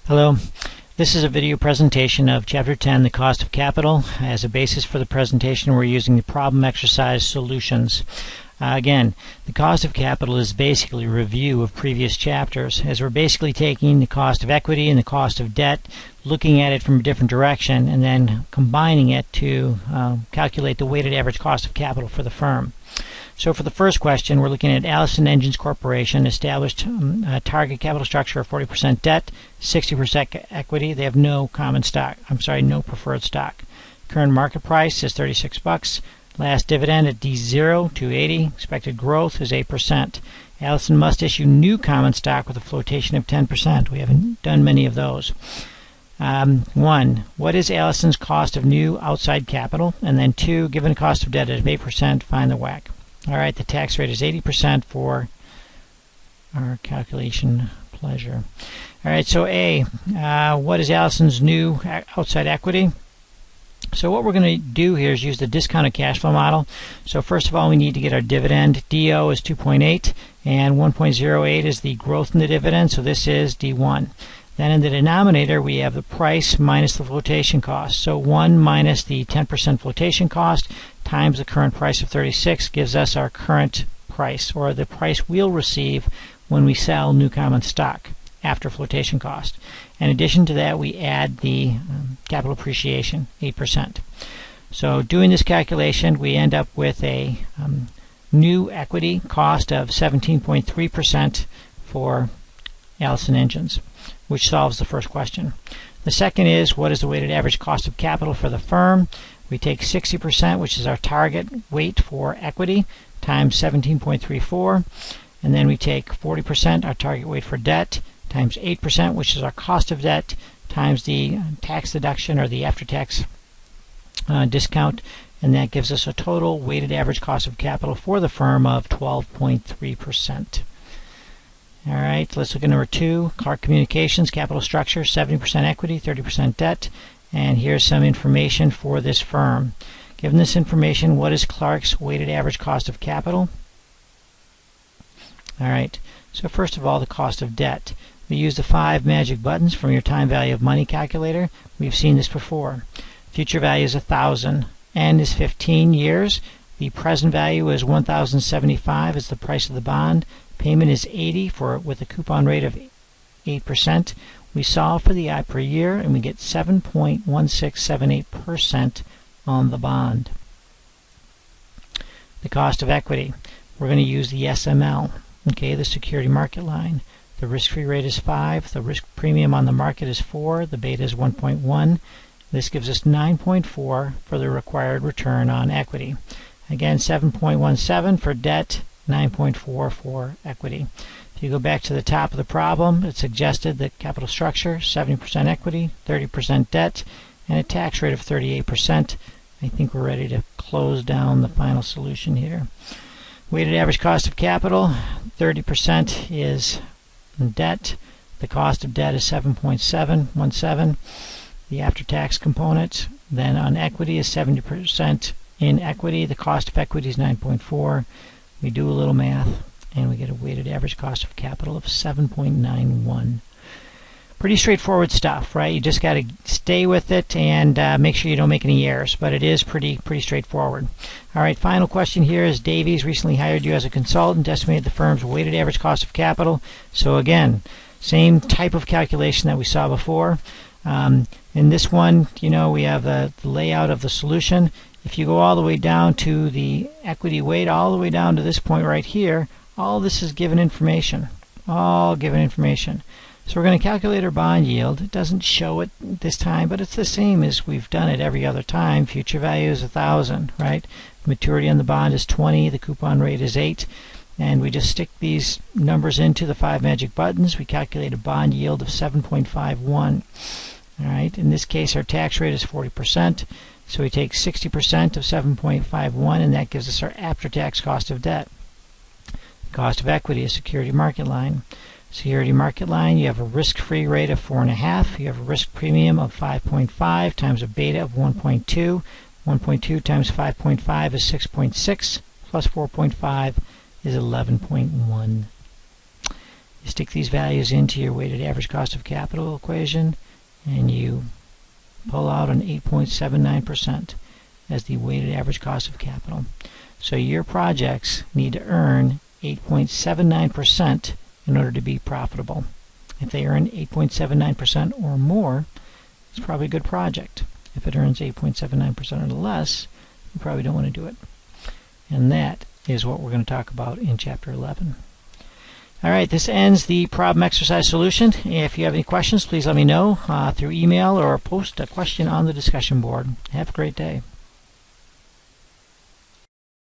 Hello. This is a video presentation of Chapter 10, the cost of capital. As a basis for the presentation, we're using the problem exercise solutions. Again, the cost of capital is basically a review of previous chapters, as we're basically taking the cost of equity and the cost of debt, looking at it from a different direction, and then combining it to calculate the weighted average cost of capital for the firm. So for the first question, we're looking at Allison Engines Corporation, established a target capital structure of 40% debt, 60% equity. They have no common stock. No preferred stock. Current market price is $36. Last dividend at D0, 280. Expected growth is 8%. Allison must issue new common stock with a flotation of 10%. We haven't done many of those. 1. What is Allison's cost of new outside capital? And then 2. Given a cost of debt of 8%, find the WACC. Alright, the tax rate is 80% for our calculation pleasure. Alright, so A, what is Allison's new outside equity? So what we're going to do here is use the discounted cash flow model. So first of all, we need to get our dividend. DO is 2.8 and 1.08 is the growth in the dividend, so this is D1. Then in the denominator, we have the price minus the flotation cost. So 1 minus the 10% flotation cost times the current price of 36 gives us our current price, or the price we'll receive when we sell new common stock after flotation cost. In addition to that, we add the capital appreciation, 8%. So doing this calculation, we end up with a new equity cost of 17.3% for Allison Engines, which solves the first question. The second is, what is the weighted average cost of capital for the firm? We take 60%, which is our target weight for equity, times 17.34, and then we take 40%, our target weight for debt, times 8%, which is our cost of debt, times the tax deduction or the after-tax discount, and that gives us a total weighted average cost of capital for the firm of 12.3%. Alright, let's look at number 2, Clark Communications capital structure, 70% equity, 30% debt, and here's some information for this firm. Given this information, what is Clark's weighted average cost of capital? Alright, so first of all, the cost of debt. We use the 5 magic buttons from your time value of money calculator. We've seen this before. Future value is 1,000. N is 15 years. The present value is 1,075 is the price of the bond. Payment is 80 with a coupon rate of 8%. We solve for the I per year and we get 7.1678% on the bond. The cost of equity. We're going to use the SML, okay, the security market line. The risk-free rate is 5. The risk premium on the market is 4. The beta is 1.1. This gives us 9.4 for the required return on equity. Again, 7.17 for debt, 9.4 for equity. If you go back to the top of the problem, it suggested that capital structure, 70% equity, 30% debt, and a tax rate of 38%. I think we're ready to close down the final solution here. Weighted average cost of capital, 30% is debt. The cost of debt is 7.717. The after-tax component then on equity is 70% in equity. The cost of equity is 9.4. We do a little math and we get a weighted average cost of capital of 7.91. Pretty straightforward stuff, right? You just got to stay with it and make sure you don't make any errors, but it is pretty straightforward. Alright, final question here is, Davies recently hired you as a consultant, estimated the firm's weighted average cost of capital. So again, same type of calculation that we saw before. In this one, we have the layout of the solution. If you go all the way down to the equity weight, all the way down to this point right here, all this is given information. All given information. So we're going to calculate our bond yield. It doesn't show it this time, but it's the same as we've done it every other time. Future value is 1,000, right? Maturity on the bond is 20. The coupon rate is 8. And we just stick these numbers into the 5 magic buttons. We calculate a bond yield of 7.51. Alright, in this case our tax rate is 40%. So we take 60% of 7.51 and that gives us our after-tax cost of debt. The cost of equity is security market line. Security market line, you have a risk-free rate of 4.5. You have a risk premium of 5.5 times a beta of 1.2. 1.2 times 5.5 is 6.6 plus 4.5 is 11.1. You stick these values into your weighted average cost of capital equation, and you pull out an 8.79% as the weighted average cost of capital. So your projects need to earn 8.79% in order to be profitable. If they earn 8.79% or more, it's probably a good project. If it earns 8.79% or less, you probably don't want to do it. And that is what we're going to talk about in Chapter 11. Alright, this ends the problem exercise solution. If you have any questions, please let me know through email or post a question on the discussion board. Have a great day.